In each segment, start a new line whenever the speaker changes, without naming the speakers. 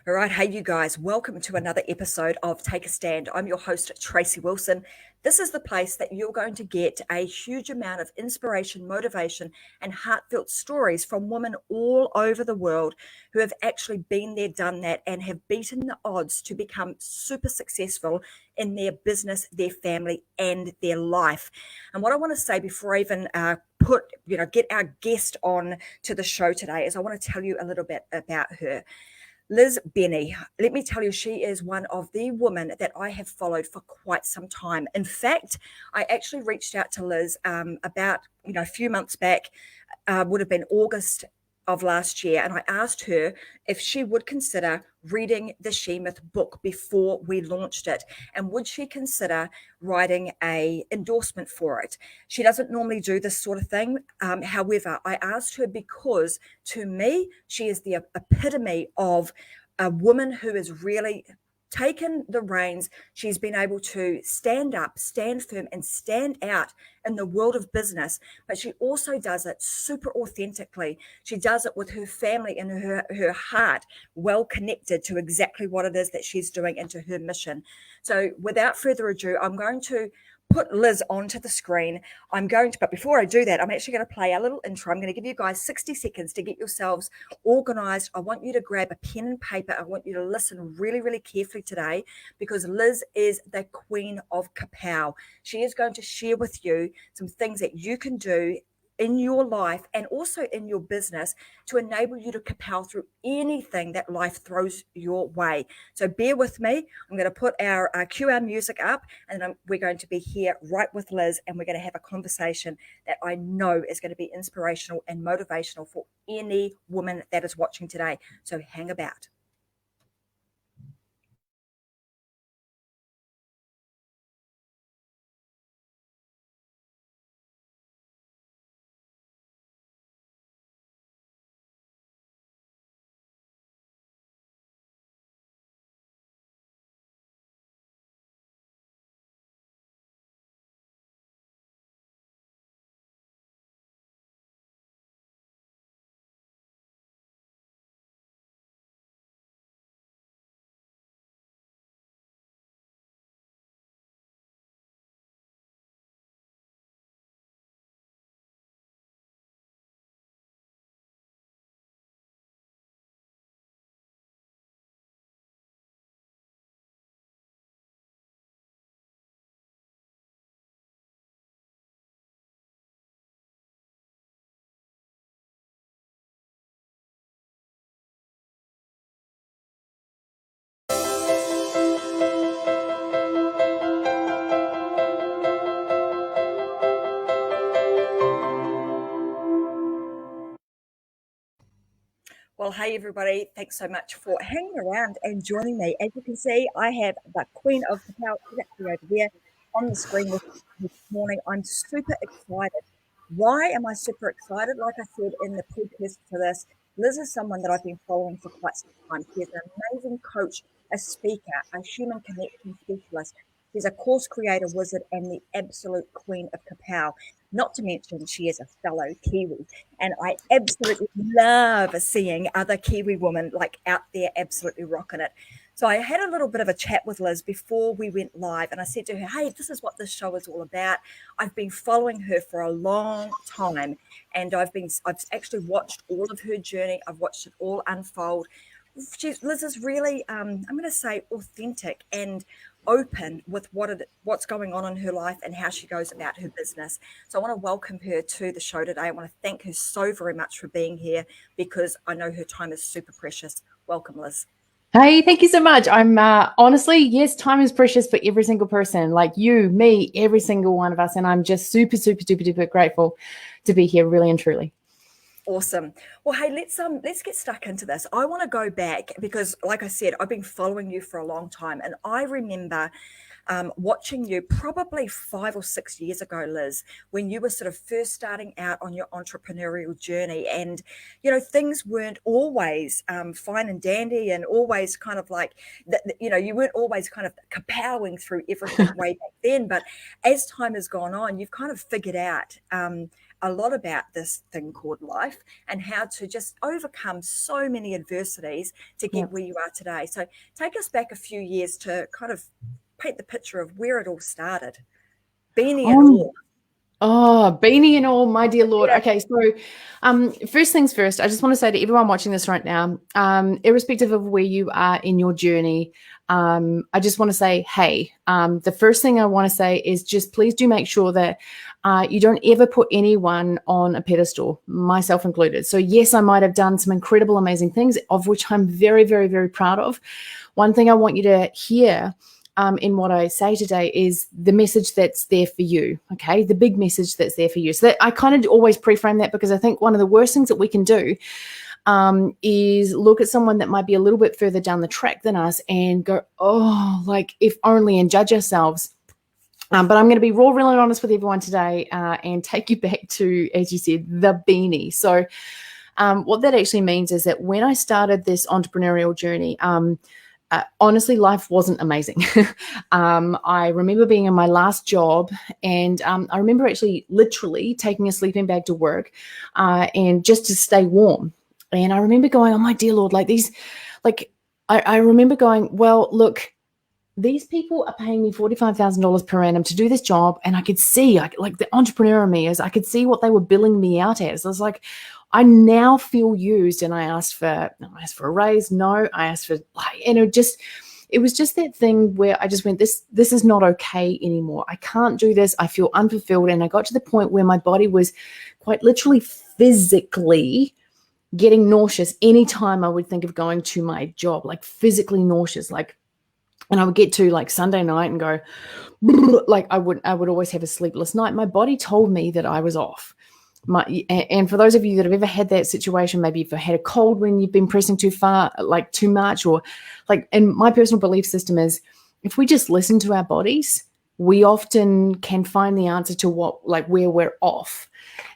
All right. Hey, you guys, welcome to another episode of Take a Stand. I'm your host, Tracy Wilson. This is the place that you're going to get a huge amount of inspiration, motivation, and heartfelt stories from women all over the world who have actually been there, done that, and have beaten the odds to become super successful in their business, their family, and their life. And what I want to say before I even get our guest on to the show today is I want to tell you a little bit about her. Liz Benny, let me tell you, she is one of the women that I have followed for quite some time. In fact, I actually reached out to Liz about a few months back, would have been August of last year, and I asked her if she would consider reading the She Myth book before we launched it, and would she consider writing a endorsement for it. She doesn't normally do this sort of thing. However, I asked her because to me, she is the epitome of a woman who is really taken the reins. She's been able to stand up, stand firm, and stand out in the world of business, but she also does it super authentically. She does it with her family and her heart well connected to exactly what it is that she's doing and to her mission. So without further ado, I'm going to put Liz onto the screen. But before I do that, I'm actually going to play a little intro. I'm going to give you guys 60 seconds to get yourselves organized. I want you to grab a pen and paper. I want you to listen really, really carefully today, because Liz is the queen of Kapow. She is going to share with you some things that you can do in your life and also in your business to enable you to Kapow through anything that life throws your way. So bear with me. I'm going to put our QR music up, and we're going to be here right with Liz, and we're going to have a conversation that I know is going to be inspirational and motivational for any woman that is watching today. So hang about. Well, hey, everybody. Thanks so much for hanging around and joining me. As you can see, I have the Queen of Kapow exactly over there on the screen with me this morning. I'm super excited. Why am I super excited? Like I said in the precursor to this, Liz is someone that I've been following for quite some time. She's an amazing coach, a speaker, a human connection specialist. She's a course creator, wizard, and the absolute queen of Kapow. Not to mention, she is a fellow Kiwi. And I absolutely love seeing other Kiwi women like out there absolutely rocking it. So I had a little bit of a chat with Liz before we went live, and I said to her, hey, this is what this show is all about. I've been following her for a long time, and I've actually watched all of her journey. I've watched it all unfold. Liz is really, I'm going to say, authentic and open with what's going on in her life and how she goes about her business. So I want to welcome her to the show today. I want to thank her so very much for being here, because I know her time is super precious. Welcome, Liz.
Hey, thank you so much. I'm honestly, yes, time is precious for every single person, like you, me, every single one of us. And I'm just super, super, super, duper grateful to be here, really and truly.
Awesome. Well, hey, let's get stuck into this. I want to go back because, like I said, I've been following you for a long time, and I remember watching you probably 5 or 6 years ago, Liz, when you were sort of first starting out on your entrepreneurial journey, and things weren't always fine and dandy, and always kind of like that. You weren't always kind of kapowing through everything way back then. But as time has gone on, you've kind of figured out a lot about this thing called life and how to just overcome so many adversities to get where you are today. So take us back a few years to kind of paint the picture of where it all started. Beanie and all.
Oh, beanie and all, my dear Lord.
Yeah.
Okay, so first things first, I just want to say to everyone watching this right now, irrespective of where you are in your journey, I just want to say, hey, the first thing I want to say is just please do make sure that you don't ever put anyone on a pedestal, myself included. So yes, I might have done some incredible, amazing things, of which I'm very, very, very proud of. One thing I want you to hear in what I say today is the message that's there for you, okay? The big message that's there for you. So that I kind of always pre-frame that, because I think one of the worst things that we can do is look at someone that might be a little bit further down the track than us and go, oh, like if only, and judge ourselves. But I'm going to be raw, real and honest with everyone today and take you back to, as you said, the beanie. So what that actually means is that when I started this entrepreneurial journey, honestly, life wasn't amazing. I remember being in my last job, and I remember actually literally taking a sleeping bag to work and just to stay warm. And I remember going, oh my dear Lord, like these, like I remember going, well, look, these people are paying me $45,000 per annum to do this job. And I could see, like the entrepreneur in me is, I could see what they were billing me out as. I was like, I now feel used. And I asked for a raise. No, I asked for, and it was just that thing where I just went, this is not okay anymore. I can't do this. I feel unfulfilled. And I got to the point where my body was quite literally physically getting nauseous anytime I would think of going to my job, like physically nauseous, like, and I would get to like Sunday night and go, like I would always have a sleepless night. My body told me that I was off. And for those of you that have ever had that situation, maybe you've had a cold when you've been pressing too far, like too much, or like, and my personal belief system is if we just listen to our bodies, we often can find the answer to where we're off.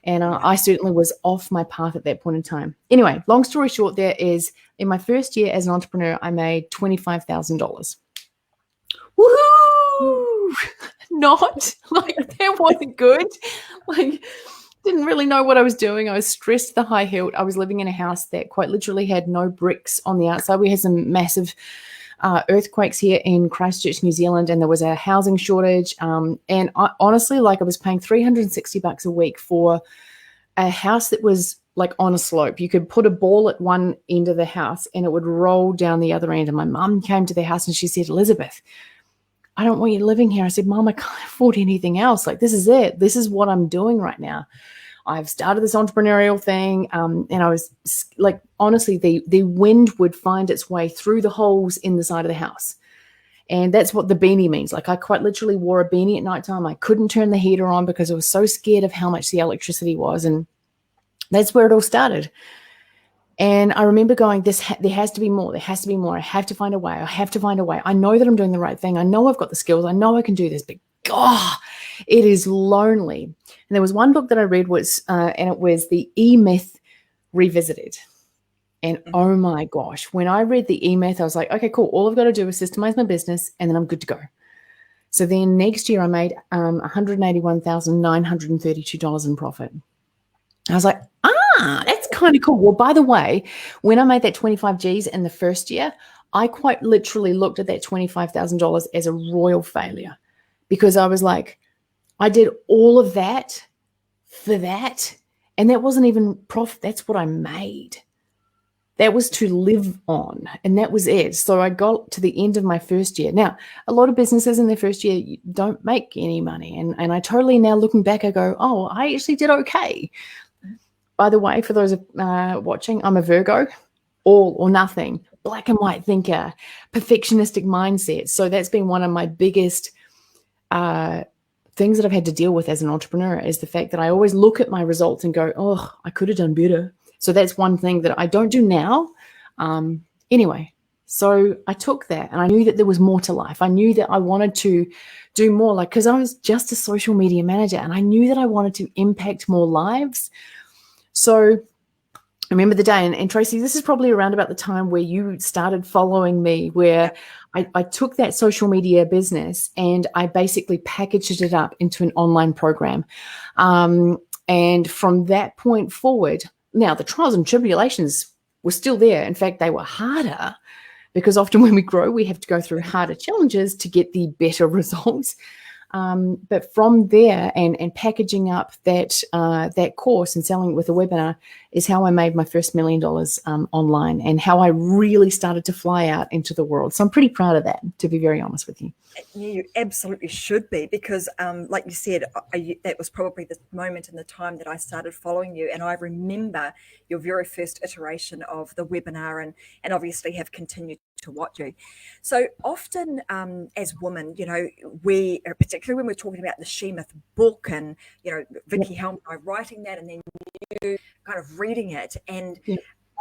And I certainly was off my path at that point in time. Anyway, long story short, there is, in my first year as an entrepreneur, I made $25,000. Woohoo! Not like that wasn't good. Like, didn't really know what I was doing. I was stressed to the high hilt. I was living in a house that quite literally had no bricks on the outside. We had some massive earthquakes here in Christchurch, New Zealand, and there was a housing shortage. And I, honestly, like I was paying $360 a week for a house that was like on a slope. You could put a ball at one end of the house and it would roll down the other end. And my mum came to the house and she said, Elizabeth, I don't want you living here. I said, Mom, I can't afford anything else. Like, this is it. This is what I'm doing right now. I've started this entrepreneurial thing. And I was like, honestly, the wind would find its way through the holes in the side of the house. And that's what the beanie means. Like, I quite literally wore a beanie at nighttime. I couldn't turn the heater on because I was so scared of how much the electricity was. And that's where it all started. And I remember going, there has to be more. There has to be more. I have to find a way. I have to find a way. I know that I'm doing the right thing. I know I've got the skills. I know I can do this, but God, it is lonely. And there was one book that I read and it was The E-Myth Revisited. And oh my gosh, when I read the E-Myth, I was like, okay, cool. All I've got to do is systemize my business and then I'm good to go. So then next year I made $181,932 in profit. I was like, that's kind of cool. Well, by the way, when I made that 25 G's in the first year, I quite literally looked at that $25,000 as a royal failure, because I was like, I did all of that for that. And that wasn't even profit. That's what I made. That was to live on. And that was it. So I got to the end of my first year. Now, a lot of businesses in their first year don't make any money. And I totally, now looking back, I go, oh, I actually did okay. By the way, for those watching, I'm a Virgo, all or nothing, black and white thinker, perfectionistic mindset. So that's been one of my biggest things that I've had to deal with as an entrepreneur, is the fact that I always look at my results and go, oh, I could have done better. So that's one thing that I don't do now. Anyway, so I took that and I knew that there was more to life. I knew that I wanted to do more, like, because I was just a social media manager and I knew that I wanted to impact more lives. So I remember the day, and Tracy, this is probably around about the time where you started following me, where I took that social media business and I basically packaged it up into an online program. And from that point forward, now the trials and tribulations were still there. In fact, they were harder, because often when we grow, we have to go through harder challenges to get the better results. But from there, and packaging up that course and selling it with a webinar is how I made my first $1 million online, and how I really started to fly out into the world. So I'm pretty proud of that, to be very honest with you.
Yeah, you absolutely should be, because like you said, that was probably the moment in the time that I started following you. And I remember your very first iteration of the webinar, and obviously have continued to watch you. So often as women, we, particularly when we're talking about the She Myth book, and, Vicky Helm and I writing that, and then you kind of reading it, and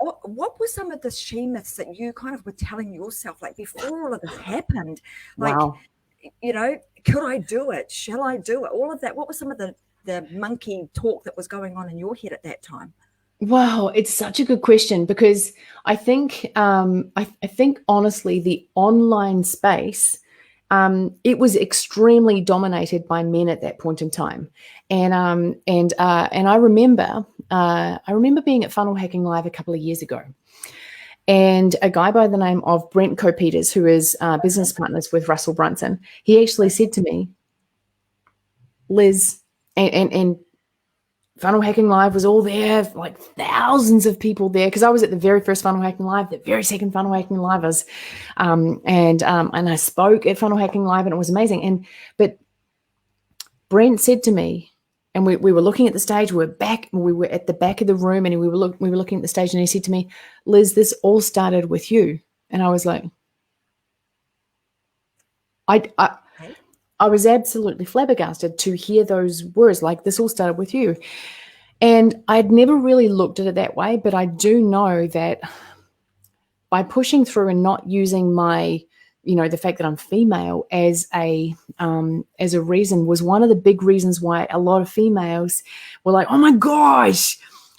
what were some of the she myths that you kind of were telling yourself, like, before all of this happened? Like,
wow.
Could I do it? Shall I do it? All of that. What was some of the monkey talk that was going on in your head at that time?
Wow, it's such a good question, because I think I think honestly, the online space, it was extremely dominated by men at that point in time, and I remember being at Funnel Hacking Live a couple of years ago, and a guy by the name of Brent Copeters, who is business partners with Russell Brunson, he actually said to me, Liz, and Funnel Hacking Live was all there, like thousands of people there, because I was at the very first Funnel Hacking Live, the very second Funnel Hacking Live, and I spoke at Funnel Hacking Live, and it was amazing. But Brent said to me, and we were looking at the stage, we were at the back of the room, and we were looking at the stage, and he said to me, Liz, this all started with you. And I was like, I was absolutely flabbergasted to hear those words, like, this all started with you. And I'd never really looked at it that way, but I do know that by pushing through and not using my, the fact that I'm female as a reason, was one of the big reasons why a lot of females were like, oh my gosh,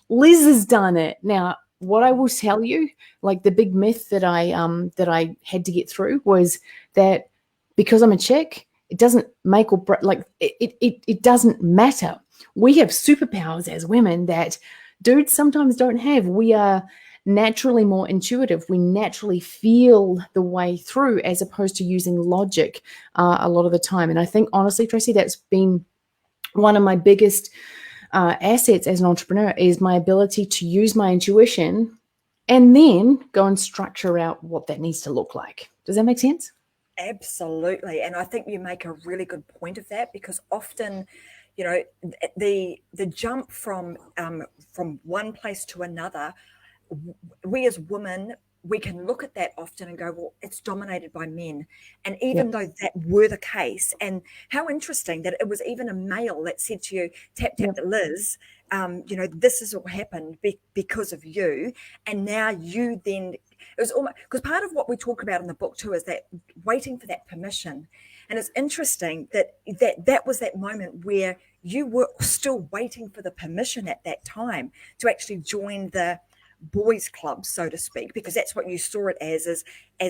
Liz has done it. Now, what I will tell you, like, the big myth that I had to get through was that because I'm a chick, it doesn't make or break, like, it doesn't matter. We have superpowers as women that dudes sometimes don't have. We are naturally more intuitive. We naturally feel the way through, as opposed to using logic a lot of the time. And I think, honestly, Tracy, that's been one of my biggest assets as an entrepreneur, is my ability to use my intuition and then go and structure out what that needs to look like. Does that make sense?
Absolutely. And I think you make a really good point of that, because often, the jump from one place to another, we as women, we can look at that often and go, well, it's dominated by men. And even though that were the case, and how interesting that it was even a male that said to you, tap, Liz, this has all happened because of you. And now you then, it was almost, because part of what we talk about in the book too is that waiting for that permission. And it's interesting that was that moment where you were still waiting for the permission at that time to actually join the boys club, so to speak, because that's what you saw it as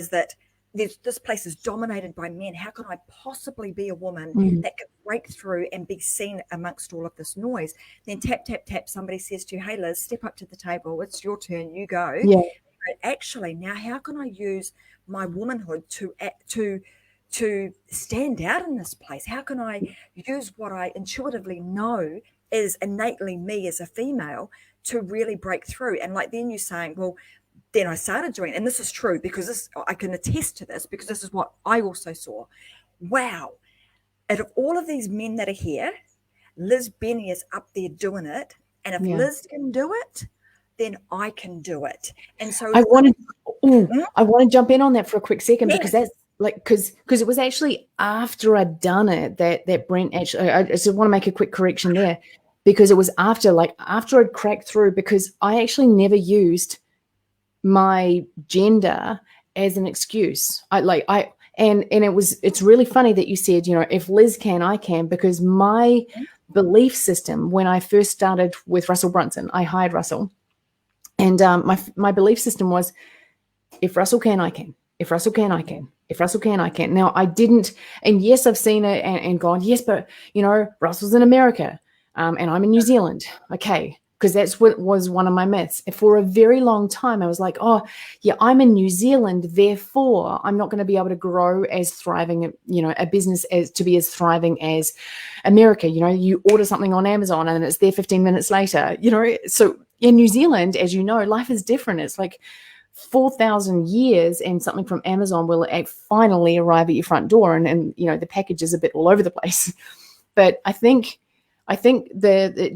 that this place is dominated by men. How can I possibly be a woman that could break through and be seen amongst all of this noise? Then tap, tap, tap, somebody says to you, hey, Liz, step up to the table. It's your turn. You go.
Yeah.
But actually, now how can I use my womanhood to stand out in this place? How can I use what I intuitively know is innately me as a female to really break through? And like then you're saying, well, then I started doing it. And this is true, because I can attest to this, because this is what I also saw. Wow. Out of all of these men that are here, Liz Benny is up there doing it. And if Liz can do it, then I can do it. And so
I want to jump in on that for a quick second, because that's like, because it was actually after I'd done it that Brent actually, I just want to make a quick correction there, because it was after I'd cracked through, because I actually never used my gender as an excuse. It's really funny that you said, if Liz can, I can, because my belief system, when I first started with Russell Brunson, I hired Russell. And my belief system was, if Russell can, I can. If Russell can, I can. If Russell can, I can. Now, I didn't, and yes, I've seen it and gone, yes, but, Russell's in America. and I'm in New Zealand. Okay. Because that's what was one of my myths. For a very long time, I was like, oh, yeah, I'm in New Zealand, therefore I'm not going to be able to grow as thriving, a business to be as thriving as America. You order something on Amazon and it's there 15 minutes later, So in New Zealand, as you know, life is different. It's like 4,000 years and something from Amazon will finally arrive at your front door. And the package is a bit all over the place. But I think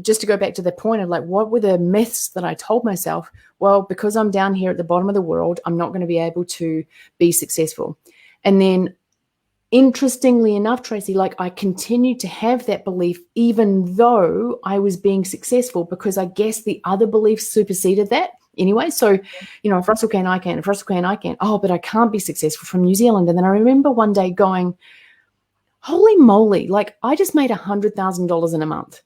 just to go back to the point of like, what were the myths that I told myself? Well, because I'm down here at the bottom of the world, I'm not going to be able to be successful. And then interestingly enough, Tracy, like I continued to have that belief, even though I was being successful, because I guess the other beliefs superseded that anyway. So, if Russell can, I can. If Russell can, I can. Oh, but I can't be successful from New Zealand. And then I remember one day going, holy moly, like I just made $100,000 in a month.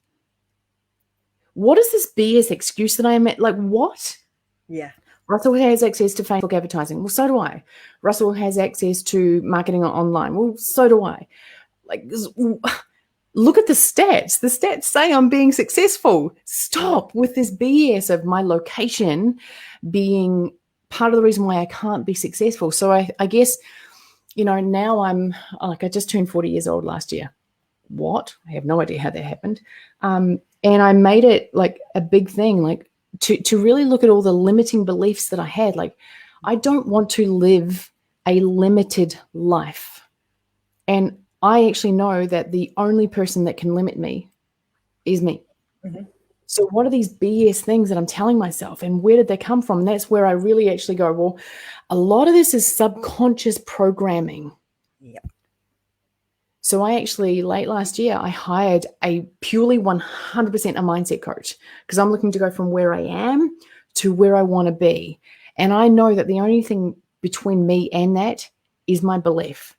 What is this BS excuse that I am at? Like, what?
Yeah.
Russell has access to Facebook advertising. Well, so do I. Russell has access to marketing online. Well, so do I. Like, look at the stats. The stats say I'm being successful. Stop with this BS of my location being part of the reason why I can't be successful. So I guess, now I'm like, I just turned 40 years old last year. What? I have no idea how that happened. And I made it like a big thing, like to really look at all the limiting beliefs that I had. Like, I don't want to live a limited life. And I actually know that the only person that can limit me is me. Mm-hmm. So what are these BS things that I'm telling myself, and where did they come from? And that's where I really actually go, well, a lot of this is subconscious programming.
Yep.
So I actually, late last year, I hired a purely 100% a mindset coach, because I'm looking to go from where I am to where I want to be. And I know that the only thing between me and that is my belief,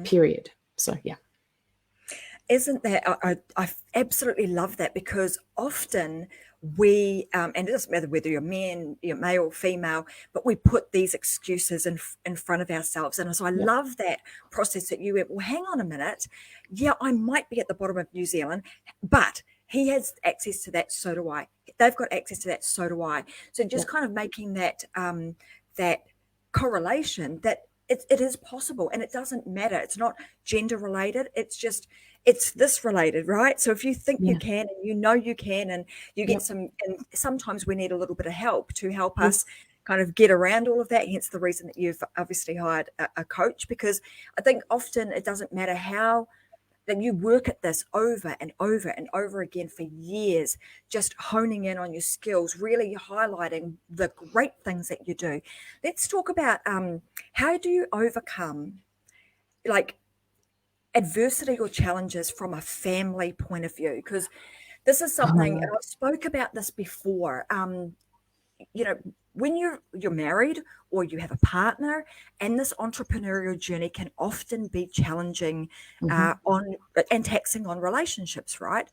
period. So, yeah.
Isn't that, I absolutely love that, because often we, and it doesn't matter whether you're male or female, but we put these excuses in front of ourselves. And so I love that process that you went, well, hang on a minute. Yeah, I might be at the bottom of New Zealand, but he has access to that, so do I. They've got access to that, so do I. So just kind of making that, that correlation that it is possible, and it doesn't matter. It's not gender related. It's this related, right? So if you think you can, and you can, and you get and sometimes we need a little bit of help to help us kind of get around all of that. Hence the reason that you've obviously hired a coach, because I think often it doesn't matter how that you work at this over and over and over again for years, just honing in on your skills, really highlighting the great things that you do. Let's talk about how do you overcome like adversity or challenges from a family point of view? Because this is something, and I've spoke about this before. When you're married or you have a partner, and this entrepreneurial journey can often be challenging and taxing on relationships, right?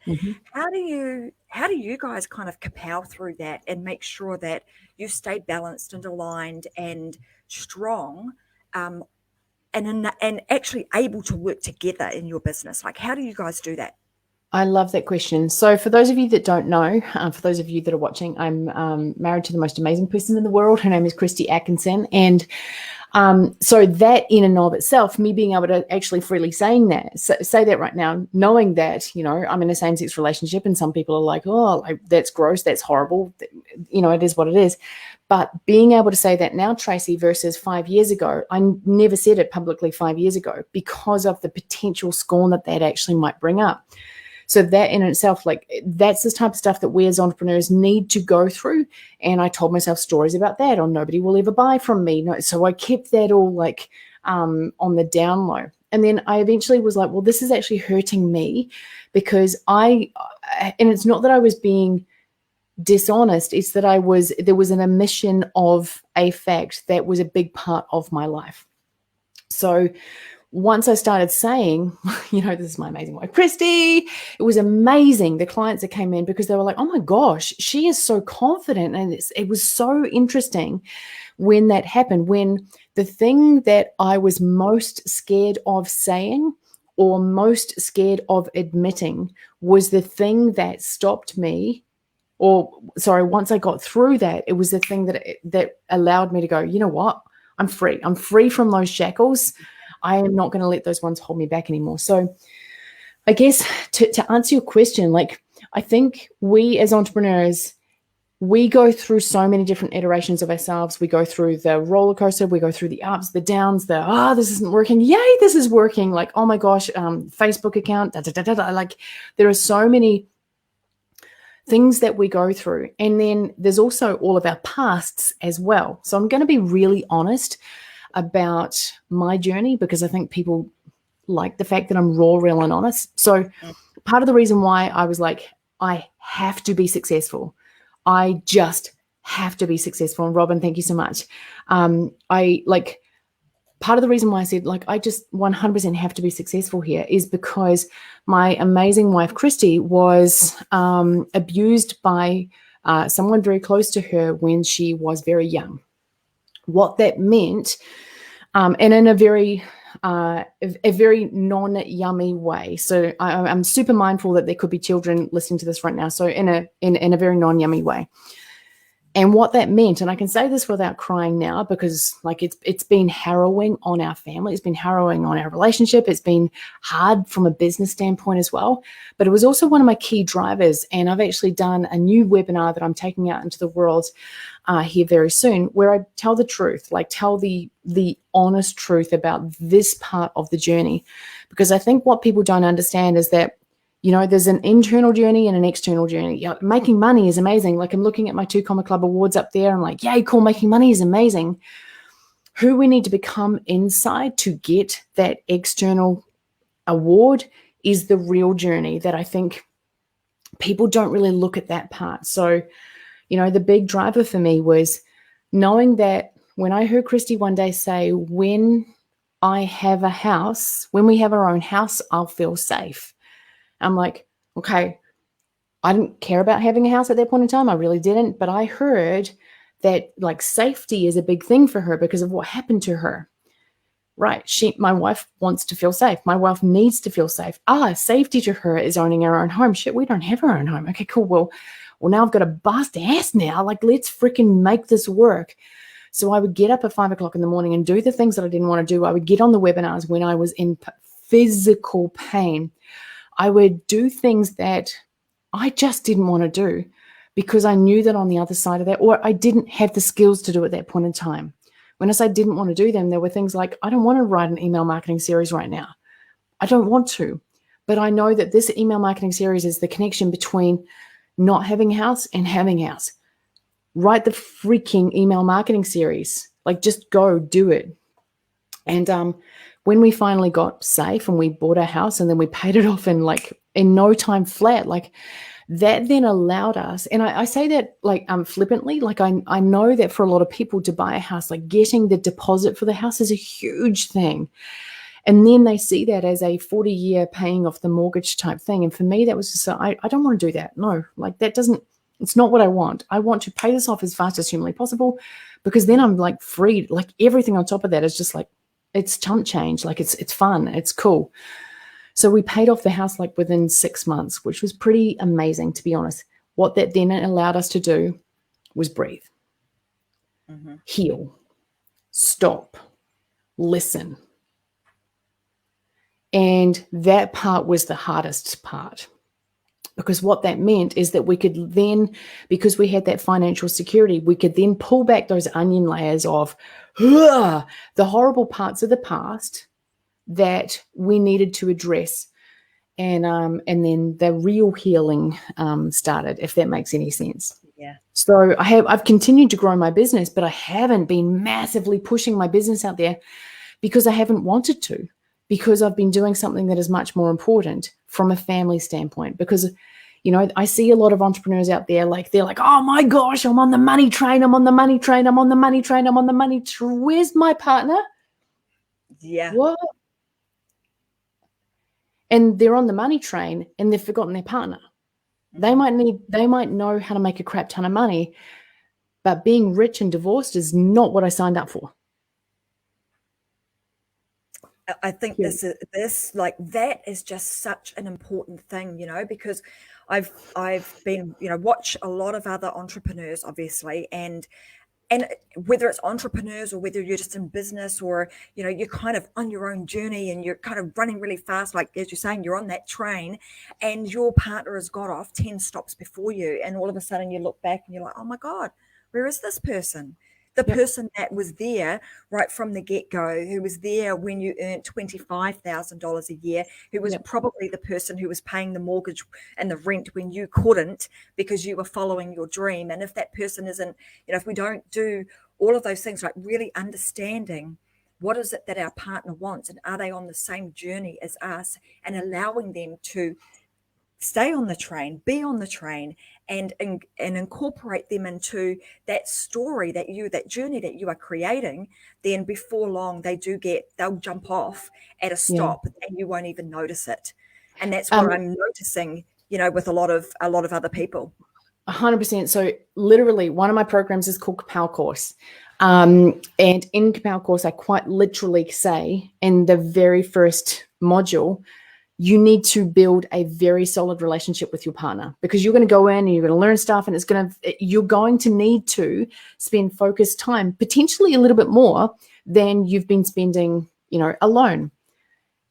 How do you guys kind of kapow through that and make sure that you stay balanced and aligned and strong, and actually able to work together in your business? Like, how do you guys do that?
I love that question. So for those of you that don't know, for those of you that are watching, I'm married to the most amazing person in the world. Her name is Christy Atkinson. And so that in and of itself, me being able to actually freely say that right now, knowing that, I'm in a same-sex relationship, and some people are like, oh, that's gross, that's horrible. It is what it is. But being able to say that now, Tracy, versus 5 years ago, I never said it publicly 5 years ago because of the potential scorn that actually might bring up. So that in itself, like, that's the type of stuff that we as entrepreneurs need to go through. And I told myself stories about that, or nobody will ever buy from me. No, so I kept that all like on the down low. And then I eventually was like, well, this is actually hurting me, because and it's not that I was being dishonest, it's that there was an omission of a fact that was a big part of my life. So once I started saying, this is my amazing wife, Christy, it was amazing. The clients that came in, because they were like, oh my gosh, she is so confident. And it was so interesting when that happened, when the thing that I was most scared of saying or most scared of admitting was the thing that stopped me, once I got through that, it was the thing that allowed me to go, you know what? I'm free. I'm free from those shackles. I am not going to let those ones hold me back anymore. So I guess to answer your question, like, I think we as entrepreneurs, we go through so many different iterations of ourselves. We go through the roller coaster. We go through the ups, the downs, this isn't working. Yay, this is working. Like, oh my gosh, Facebook account, Like, there are so many things that we go through. And then there's also all of our pasts as well. So I'm going to be really honest about my journey, because I think people like the fact that I'm raw, real, and honest. So part of the reason why I was like, I have to be successful. I just have to be successful. And Robin, thank you so much. Part of the reason why I said, like, I just 100% have to be successful here is because my amazing wife, Christy, was abused by someone very close to her when she was very young. What that meant, and in a very non-yummy way. So I'm super mindful that there could be children listening to this right now. So in a very non-yummy way. And what that meant, and I can say this without crying now, because like it's been harrowing on our family. It's been harrowing on our relationship. It's been hard from a business standpoint as well. But it was also one of my key drivers. And I've actually done a new webinar that I'm taking out into the world here very soon, where I tell the truth, like tell the honest truth about this part of the journey. Because I think what people don't understand is that, you know, there's an internal journey and an external journey. You know, making money is amazing. Like, I'm looking at my 2 Comma Club awards up there. I'm like, yay, cool, making money is amazing. Who we need to become inside to get that external award is the real journey that I think people don't really look at that part. So, you know, the big driver for me was knowing that when I heard Christy one day say, when I have a house, when we have our own house, I'll feel safe. I'm like, okay, I didn't care about having a house at that point in time. I really didn't. But I heard that like safety is a big thing for her because of what happened to her. Right. My wife wants to feel safe. My wife needs to feel safe. Safety to her is owning our own home. Shit, we don't have our own home. Okay, cool. Well, now I've got a bust ass now. Like, let's freaking make this work. So I would get up at 5 o'clock in the morning and do the things that I didn't want to do. I would get on the webinars when I was in physical pain. I would do things that I just didn't want to do because I knew that on the other side of that, or I didn't have the skills to do at that point in time. When I say didn't want to do them, there were things like, I don't want to write an email marketing series right now. I don't want to, but I know that this email marketing series is the connection between not having a house and having a house. Write the freaking email marketing series. Like, just go do it. And when we finally got safe and we bought a house and then we paid it off in no time flat, like that then allowed us, and I say that like flippantly, like I know that for a lot of people to buy a house, like getting the deposit for the house is a huge thing. And then they see that as a 40-year paying off the mortgage type thing. And for me, that was just, I don't want to do that. No, like it's not what I want. I want to pay this off as fast as humanly possible, because then I'm like free. Like everything on top of that is just like, it's chump change. Like it's fun. It's cool. So we paid off the house like within 6 months, which was pretty amazing, to be honest. What that then allowed us to do was breathe, heal, stop, listen. And that part was the hardest part, because what that meant is that we could then, because we had that financial security, we could then pull back those onion layers of the horrible parts of the past that we needed to address. And then the real healing started, if that makes any sense.
Yeah.
So I've continued to grow my business, but I haven't been massively pushing my business out there because I haven't wanted to, because I've been doing something that is much more important from a family standpoint. Because, you know, I see a lot of entrepreneurs out there, like they're like, oh my gosh, I'm on the money train. I'm on the money train. I'm on the money train. I'm on the money train. Where's my partner?
Yeah.
What? And they're on the money train and they've forgotten their partner. They might know how to make a crap ton of money, but being rich and divorced is not what I signed up for.
I think
Yeah.
this like that is just such an important thing, you know, because I've been, you know, watch a lot of other entrepreneurs, obviously, and whether it's entrepreneurs or whether you're just in business or, you know, you're kind of on your own journey and you're kind of running really fast, like as you're saying, you're on that train and your partner has got off 10 stops before you, and all of a sudden you look back and you're like, oh my God, where is this person? The
Yep.
person that was there right from the get-go, who was there when you earned $25,000 a year, who was
Yep.
probably the person who was paying the mortgage and the rent when you couldn't, because you were following your dream. And if that person isn't, you know, if we don't do all of those things, like really understanding what is it that our partner wants and are they on the same journey as us, and allowing them to stay on the train, be on the train, and incorporate them into that story that journey that you are creating, then before long they'll jump off at a
Yeah.
stop and you won't even notice it. And that's what
Um,
I'm noticing, you know, with a lot of other people.
100%. So literally one of my programs is called Kapow course. And in Kapow course, I quite literally say in the very first module, you need to build a very solid relationship with your partner, because you're going to go in and you're going to learn stuff, and you're going to need to spend focused time, potentially a little bit more than you've been spending, alone.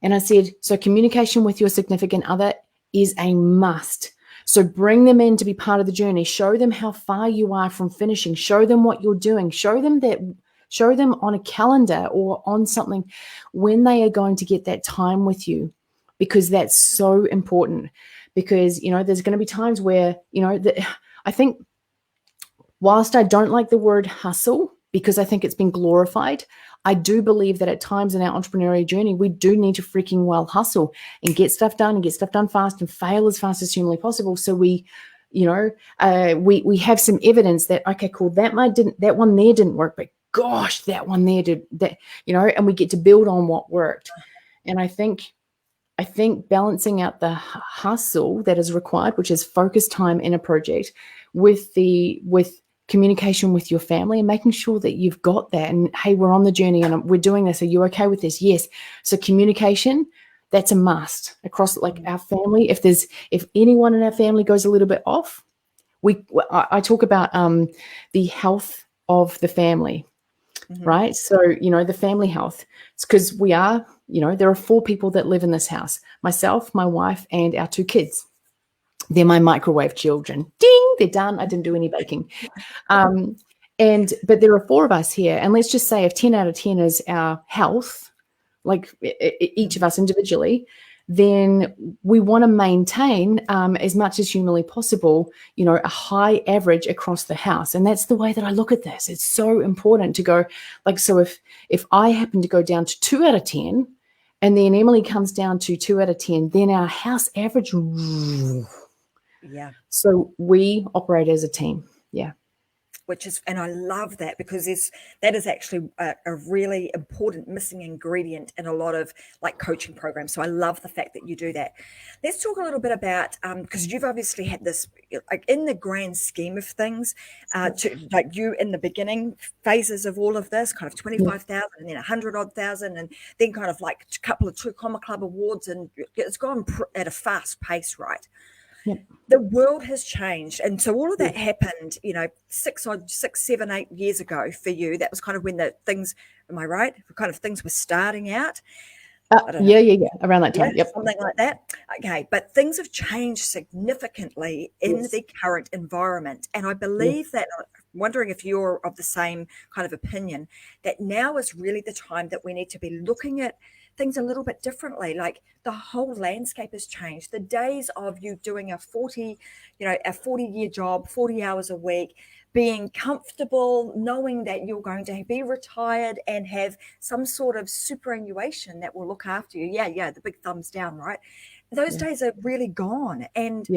And I said, so communication with your significant other is a must. So bring them in to be part of the journey. Show them how far you are from finishing. Show them what you're doing. Show them on a calendar or on something when they are going to get that time with you, because that's so important. Because, there's going to be times where, I think whilst I don't like the word hustle, because I think it's been glorified, I do believe that at times in our entrepreneurial journey, we do need to freaking well hustle and get stuff done fast and fail as fast as humanly possible. So we have some evidence that, okay, cool, that one there didn't work, but gosh, that one there did that, and we get to build on what worked. And I think balancing out the hustle that is required, which is focused time in a project, with communication with your family and making sure that you've got that. And hey, we're on the journey and we're doing this. Are you okay with this? Yes. So communication, that's a must across our family. If anyone in our family goes a little bit off, I talk about the health of the family. Mm-hmm. Right. So, the family health. It's because there are 4 people that live in this house: myself, my wife, and our 2 kids. They're my microwave children. Ding, they're done. I didn't do any baking. But there are 4 of us here. And let's just say if 10 out of 10 is our health, like each of us individually, then we want to maintain as much as humanly possible, a high average across the house. And that's the way that I look at this. It's so important to go, so if I happen to go down to 2 out of 10 and then Emily comes down to 2 out of 10, then our house average.
Yeah.
So we operate as a team. Yeah.
And I love that, because that is actually a really important missing ingredient in a lot of coaching programs. So I love the fact that you do that. Let's talk a little bit about, because you've obviously had this, in the grand scheme of things, you in the beginning phases of all of this, kind of 25,000 and then 100 odd thousand, and then kind of a couple of True Comma Club awards, and it's gone at a fast pace, right?
Yep.
The world has changed. And so all of that happened, 6, 7, 8 years ago for you. That was kind of when am I right? Kind of things were starting out.
Yeah. Around that time.
Yeah,
Yep.
Something like that. Okay. But things have changed significantly in the current environment. And I believe that, I'm wondering if you're of the same kind of opinion, that now is really the time that we need to be looking at things a little bit differently. Like the whole landscape has changed. The days of you doing a 40-year job, 40 hours a week, being comfortable, knowing that you're going to be retired and have some sort of superannuation that will look after you. Yeah, the big thumbs down, right? Those days are really gone. And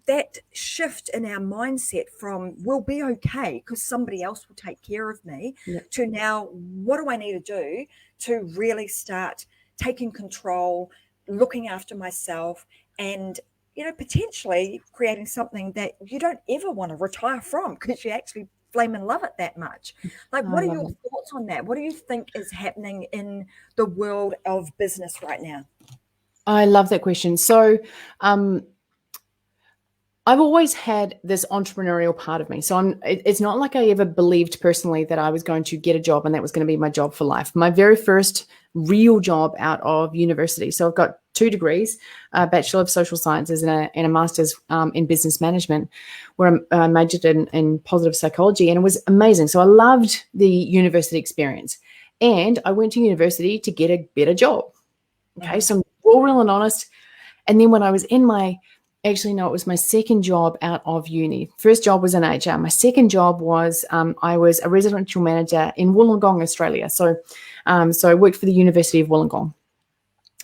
that shift in our mindset from we'll be okay because somebody else will take care of me, to now, what do I need to do to really start taking control, looking after myself, and potentially creating something that you don't ever want to retire from, because you actually flame and love it that much. What are your thoughts thoughts on that? What do you think is happening in the world of business right now?
I love that question. So, I've always had this entrepreneurial part of me. So it's not like I ever believed personally that I was going to get a job and that was going to be my job for life. My very first real job out of university. So I've got 2 degrees, a Bachelor of Social Sciences and a Master's in Business Management, where I majored in positive psychology, and it was amazing. So I loved the university experience. And I went to university to get a better job. Okay, so I'm all real and honest. And then when I was in my Actually, no, it was my second job out of uni. First job was in HR. My second job was I was a residential manager in Wollongong, Australia. So I worked for the University of Wollongong.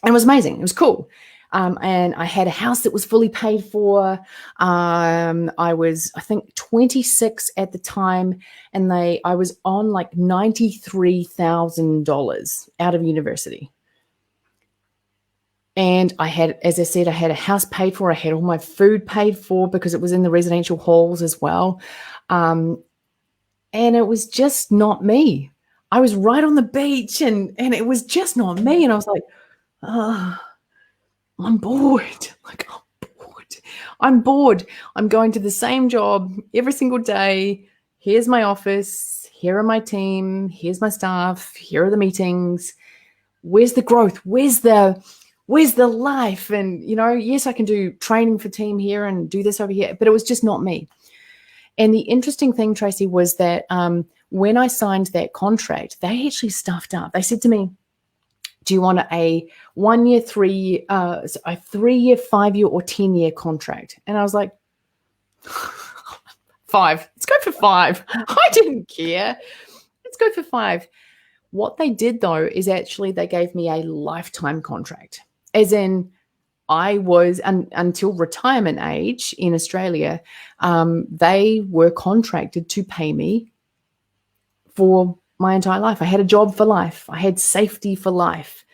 And it was amazing. It was cool. And I had a house that was fully paid for. I was, I think, 26 at the time. And I was on like $93,000 out of university. And I had, as I said, I had a house paid for. I had all my food paid for because it was in the residential halls as well. And it was just not me. I was right on the beach and it was just not me. And I was like, oh, I'm bored. Like, I'm bored. I'm bored. I'm going to the same job every single day. Here's my office. Here are my team. Here's my staff. Here are the meetings. Where's the growth? Where's the life? And, yes, I can do training for team here and do this over here, but it was just not me. And the interesting thing, Tracy, was that when I signed that contract, they actually stuffed up. They said to me, do you want a 1 year, 3 year, a 3 year, 5 year, or 10 year contract? And I was like, 5. Let's go for 5. I didn't care. Let's go for 5. What they did, though, is actually they gave me a lifetime contract, as in I was until retirement age in Australia. They were contracted to pay me for my entire life. I had a job for life. I had safety for life.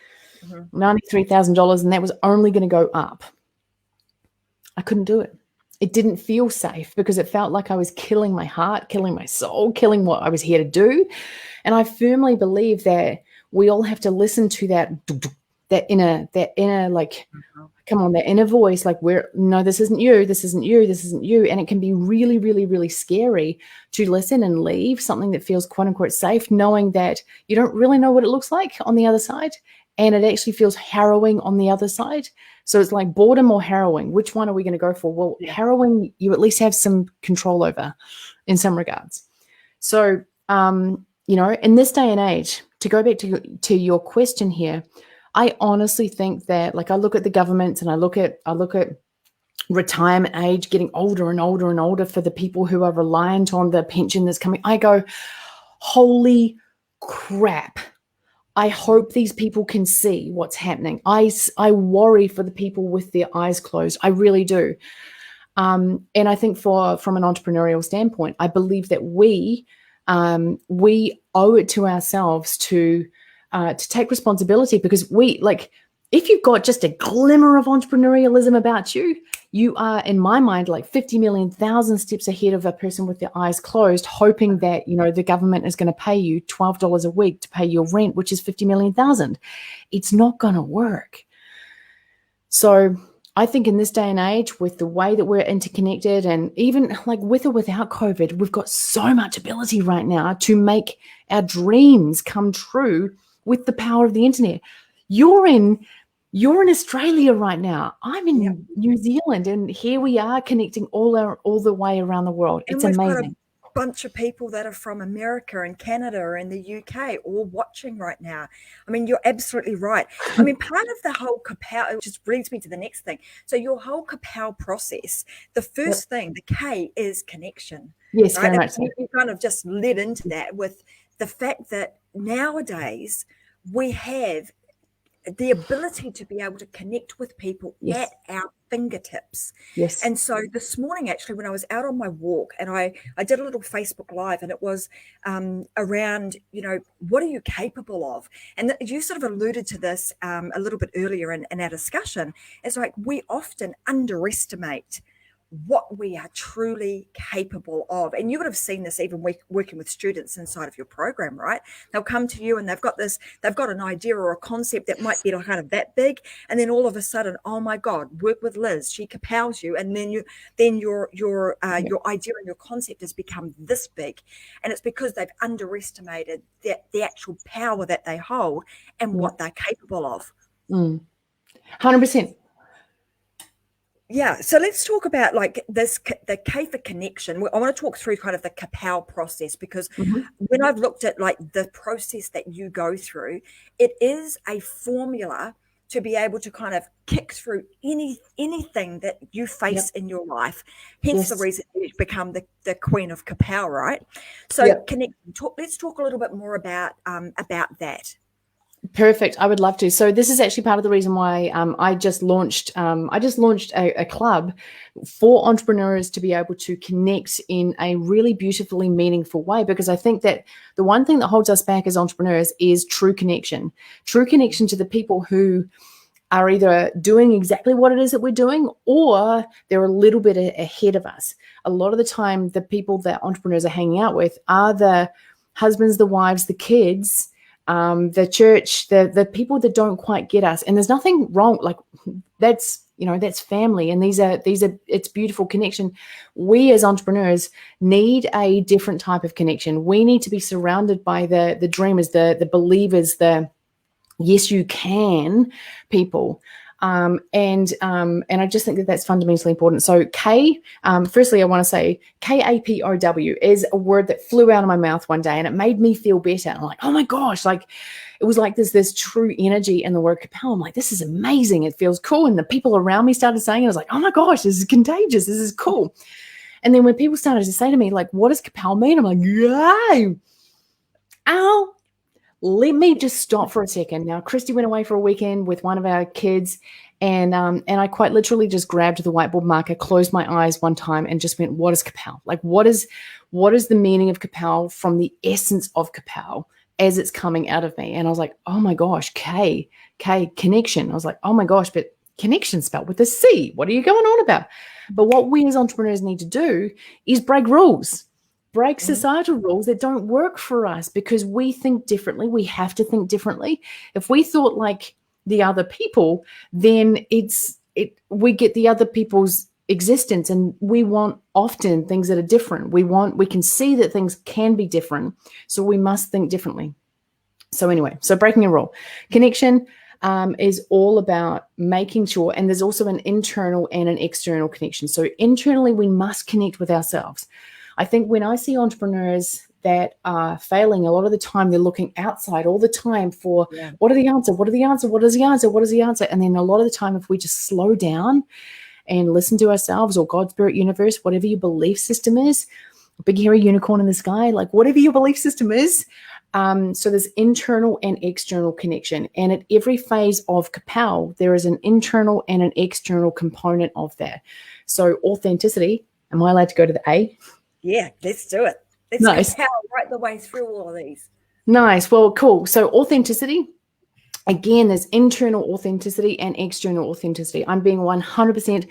$93,000, and that was only going to go up. I couldn't do it. It didn't feel safe because it felt like I was killing my heart, killing my soul, killing what I was here to do. And I firmly believe that we all have to listen to that inner, like, come on, that inner voice, like, no, this isn't you, this isn't you, this isn't you. And it can be really, really, really scary to listen and leave something that feels quote unquote safe, knowing that you don't really know what it looks like on the other side. And it actually feels harrowing on the other side. So it's like boredom or harrowing. Which one are we going to go for? Well, harrowing, you at least have some control over in some regards. So, in this day and age, to go back to your question here, I honestly think that, like, I look at the government and I look at retirement age getting older and older and older for the people who are reliant on the pension that's coming. I go, holy crap. I hope these people can see what's happening. I worry for the people with their eyes closed. I really do. And I think from an entrepreneurial standpoint, I believe that we owe it to ourselves to take responsibility, because if you've got just a glimmer of entrepreneurialism about you, you are, in my mind, like 50 million thousand steps ahead of a person with their eyes closed, hoping that, the government is going to pay you $12 a week to pay your rent, which is 50 million thousand. It's not going to work. So I think in this day and age, with the way that we're interconnected, and even like with or without COVID, we've got so much ability right now to make our dreams come true with the power of the internet. You're in Australia right now. I'm in New Zealand, and here we are connecting all the way around the world. It's amazing.
Got a bunch of people that are from America and Canada and the UK all watching right now. I mean, you're absolutely right. I mean, part of the whole Kapow, it just brings me to the next thing. So your whole Kapow process, the first thing, the K, is connection.
Yes,
right?
very much so.
You kind of just led into that with the fact that nowadays we have the ability to be able to connect with people at our fingertips.
Yes.
And so this morning, actually, when I was out on my walk, and I did a little Facebook Live, and it was around, what are you capable of? And you sort of alluded to this a little bit earlier in our discussion. It's like we often underestimate what we are truly capable of. And you would have seen this even working with students inside of your program, right? They'll come to you and they've got an idea or a concept that might be kind of that big, and then all of a sudden, oh my God, work with Liz, she kapows you, and then your idea and your concept has become this big, and it's because they've underestimated the actual power that they hold and what they're capable of.
100%.
Yeah, so let's talk about like the K for connection. I want to talk through kind of the Kapow process, because when I've looked at like the process that you go through, it is a formula to be able to kind of kick through anything that you face in your life. Hence the reason you've become the Queen of Kapow, right? So let's talk a little bit more about that.
Perfect. I would love to. So this is actually part of the reason why I just launched a club for entrepreneurs to be able to connect in a really beautifully meaningful way, because I think that the one thing that holds us back as entrepreneurs is true connection to the people who are either doing exactly what it is that we're doing, or they're a little bit ahead of us. A lot of the time, the people that entrepreneurs are hanging out with are the husbands, the wives, the kids, the church, the people that don't quite get us. And there's nothing wrong. Like that's family. And these are it's beautiful connection. We as entrepreneurs need a different type of connection. We need to be surrounded by the dreamers, the believers, the yes, you can people. And I just think that that's fundamentally important. So firstly, I want to say Kapow is a word that flew out of my mouth one day, and it made me feel better. I'm like, oh my gosh, like it was like this true energy in the word Kapow. I'm like, this is amazing. It feels cool. And the people around me started saying it. I was like, oh my gosh, this is contagious. This is cool. And then when people started to say to me, like, what does Kapow mean? I'm like, yay. Ow. Let me just stop for a second. Now, Christy went away for a weekend with one of our kids, and I quite literally just grabbed the whiteboard marker, closed my eyes one time, and just went, what is Kapow? Like, what is the meaning of Kapow from the essence of Kapow as it's coming out of me? And I was like, oh my gosh, K, connection. I was like, oh my gosh, but connection spelled with a C. What are you going on about? But what we as entrepreneurs need to do is break rules. Break societal rules that don't work for us, because we think differently. We have to think differently. If we thought like the other people, then we get the other people's existence, and we want often things that are different. We can see that things can be different, so we must think differently. So anyway, breaking a rule. Connection is all about making sure, and there's also an internal and an external connection. So internally, we must connect with ourselves. I think when I see entrepreneurs that are failing, a lot of the time they're looking outside all the time for what are the answer? What are the answer? What is the answer? What is the answer? And then a lot of the time, if we just slow down and listen to ourselves, or God, spirit, universe, whatever your belief system is, big hairy unicorn in the sky, like whatever your belief system is. So there's internal and external connection. And at every phase of Kapow, there is an internal and an external component of that. So authenticity, am I allowed to go to the A?
Yeah, let's do it. Let's Kapow right the way through all of these.
Nice. Well, cool. So authenticity, again, there's internal authenticity and external authenticity. I'm being 100%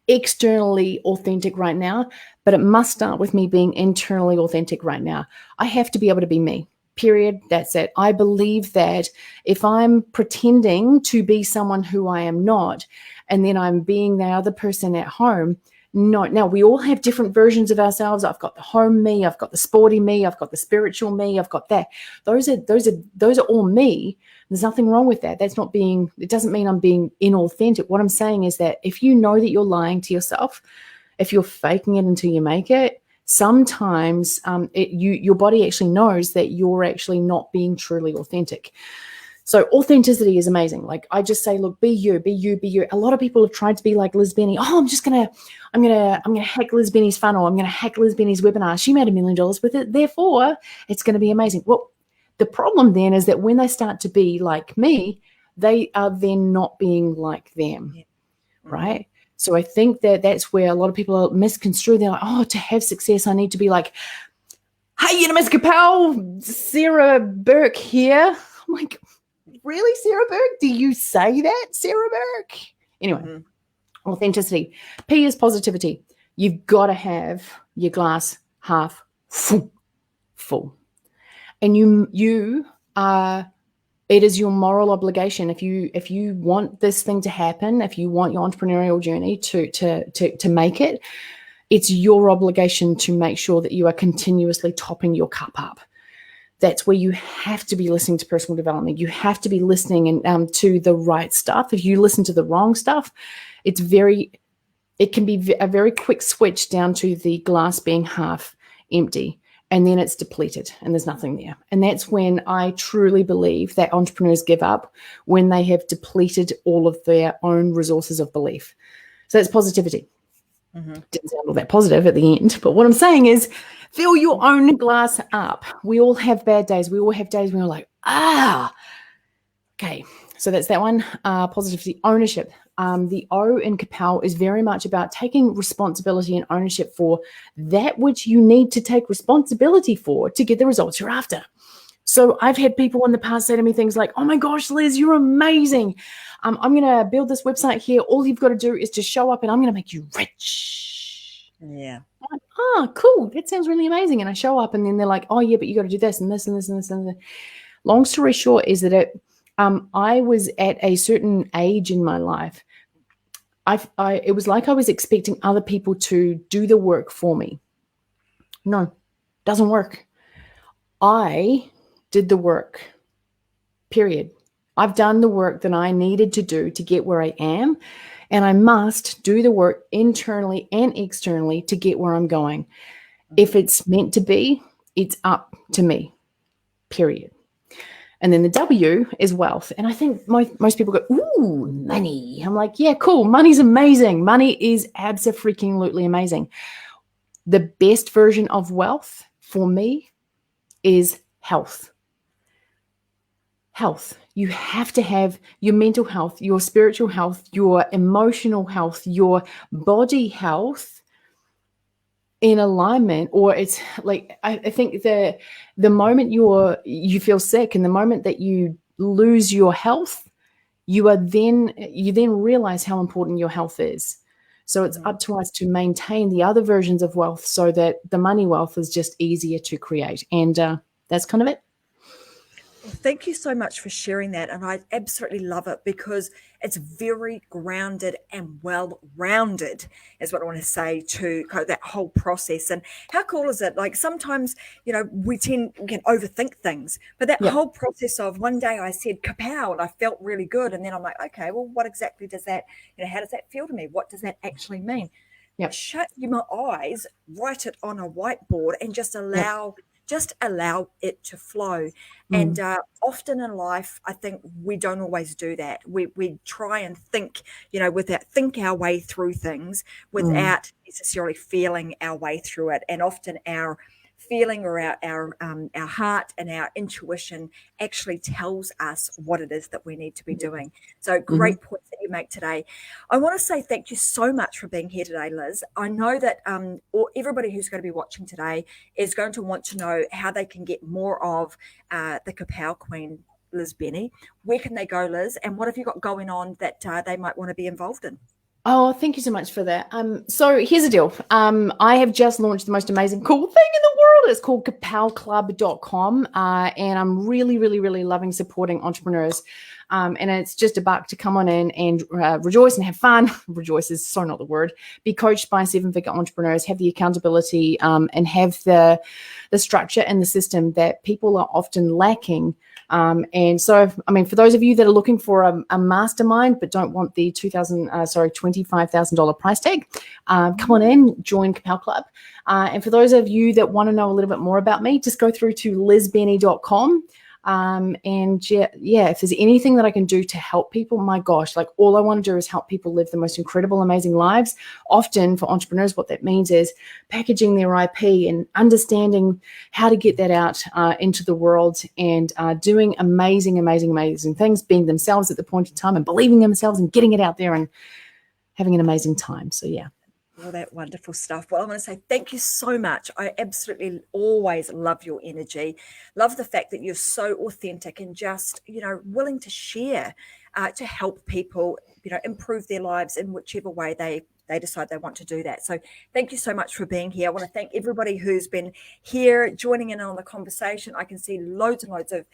externally authentic right now, but it must start with me being internally authentic right now. I have to be able to be me. Period. That's it. I believe that if I'm pretending to be someone who I am not, and then I'm being the other person at home, no. Now, we all have different versions of ourselves. I've got the home me, I've got the sporty me, I've got the spiritual me, I've got that. Those are all me. There's nothing wrong with that. It doesn't mean I'm being inauthentic. What I'm saying is that if you know that you're lying to yourself, if you're faking it until you make it, sometimes your body actually knows that you're actually not being truly authentic. So authenticity is amazing. Like I just say, look, be you, be you, be you. A lot of people have tried to be like Liz Benny. Oh, I'm gonna hack Liz Benny's funnel. I'm gonna hack Liz Benny's webinar. She made $1 million with it. Therefore, it's going to be amazing. Well, the problem then is that when they start to be like me, they are then not being like them, right? So I think that that's where a lot of people are misconstrued. They're like, oh, to have success, I need to be like, hey, Miss Kapow, Sarah Burke here. I'm like, really, Sarah Burke? Do you say that, Sarah Burke? Anyway, authenticity. P is positivity. You've got to have your glass half full. And you are, it is your moral obligation. If you want this thing to happen, if you want your entrepreneurial journey to make it, it's your obligation to make sure that you are continuously topping your cup up. That's where you have to be listening to personal development. You have to be listening to the right stuff. If you listen to the wrong stuff, it can be a very quick switch down to the glass being half empty, and then it's depleted and there's nothing there. And that's when I truly believe that entrepreneurs give up, when they have depleted all of their own resources of belief. So that's positivity. Mm-hmm. Didn't sound all that positive at the end, but what I'm saying is fill your own glass up. We all have bad days. We all have days when we're like, okay. So that's that one. Positivity, ownership. The O in Kapow is very much about taking responsibility and ownership for that which you need to take responsibility for to get the results you're after. So I've had people in the past say to me things like, oh my gosh, Liz, you're amazing. I'm going to build this website here. All you've got to do is just show up and I'm going to make you rich.
Yeah.
I'm like, oh, cool. That sounds really amazing. And I show up and then they're like, oh yeah, but you got to do this and this and this and this. And this. Long story short is that I was at a certain age in my life. It was like I was expecting other people to do the work for me. No, doesn't work. I did the work, period. I've done the work that I needed to do to get where I am, and I must do the work internally and externally to get where I'm going. If it's meant to be, it's up to me, period. And then the W is wealth. And I think most people go, ooh, money. I'm like, yeah, cool. Money's amazing. Money is abso-freaking-lutely amazing. The best version of wealth for me is health. Health. You have to have your mental health, your spiritual health, your emotional health, your body health in alignment. Or it's like, I think the moment you feel sick and the moment that you lose your health, you then realize how important your health is. So it's up to us to maintain the other versions of wealth so that the money wealth is just easier to create. And that's kind of it.
Well, thank you so much for sharing that. And I absolutely love it because it's very grounded and well-rounded is what I want to say to that whole process. And how cool is it? Like sometimes, we can overthink things, but that whole process of one day I said Kapow and I felt really good. And then I'm like, okay, well, what exactly does that, how does that feel to me? What does that actually mean? Shut my eyes, write it on a whiteboard and just allow it to flow. And often in life, I think we don't always do that. We try and think, think our way through things without necessarily feeling our way through it. And often our feeling or our heart and our intuition actually tells us what it is that we need to be doing. So great points that you make today. I want to say thank you so much for being here today, Liz. I know that everybody who's going to be watching today is going to want to know how they can get more of the Kapow Queen, Liz Benny. Where can they go, Liz? And what have you got going on that they might want to be involved in?
Oh, thank you so much for that. So here's the deal. I have just launched the most amazing, cool thing in the world. It's called kapowclub.com. And I'm really, really, really loving supporting entrepreneurs. And it's just $1 to come on in and rejoice and have fun. Rejoice is so not the word. Be coached by 7-figure entrepreneurs, have the accountability, and have the structure and the system that people are often lacking. And so, for those of you that are looking for a mastermind but don't want the $25,000 price tag, come on in, join Kapow Club. And for those of you that want to know a little bit more about me, just go through to lizbenny.com. And if there's anything that I can do to help people, my gosh, like all I want to do is help people live the most incredible, amazing lives. Often for entrepreneurs, what that means is packaging their IP and understanding how to get that out into the world and doing amazing, amazing, amazing things, being themselves at the point in time and believing themselves and getting it out there and having an amazing time. So yeah.
All that wonderful stuff. Well, I want to say thank you so much. I absolutely always love your energy. Love the fact that you're so authentic and just, willing to share to help people, improve their lives in whichever way they they decide they want to do that. So thank you so much for being here. I want to thank everybody who's been here joining in on the conversation. I can see loads and loads of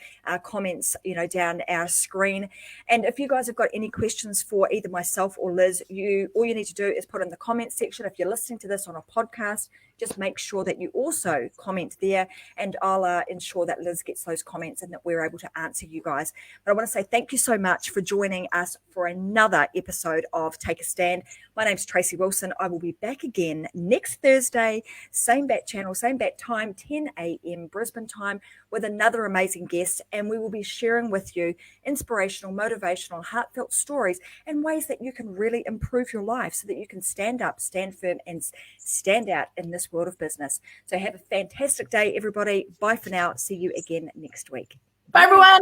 comments, down our screen. And if you guys have got any questions for either myself or Liz, all you need to do is put in the comment section. If you're listening to this on a podcast, just make sure that you also comment there, and I'll ensure that Liz gets those comments and that we're able to answer you guys. But I want to say thank you so much for joining us for another episode of Take a Stand. My name's Tracy Wilson. I will be back again next Thursday, same bat channel, same bat time, 10 a.m. Brisbane time, with another amazing guest, and we will be sharing with you inspirational, motivational, heartfelt stories and ways that you can really improve your life so that you can stand up, stand firm, and stand out in this world of business. So have a fantastic day, everybody. Bye for now. See you again next week.
Bye, everyone.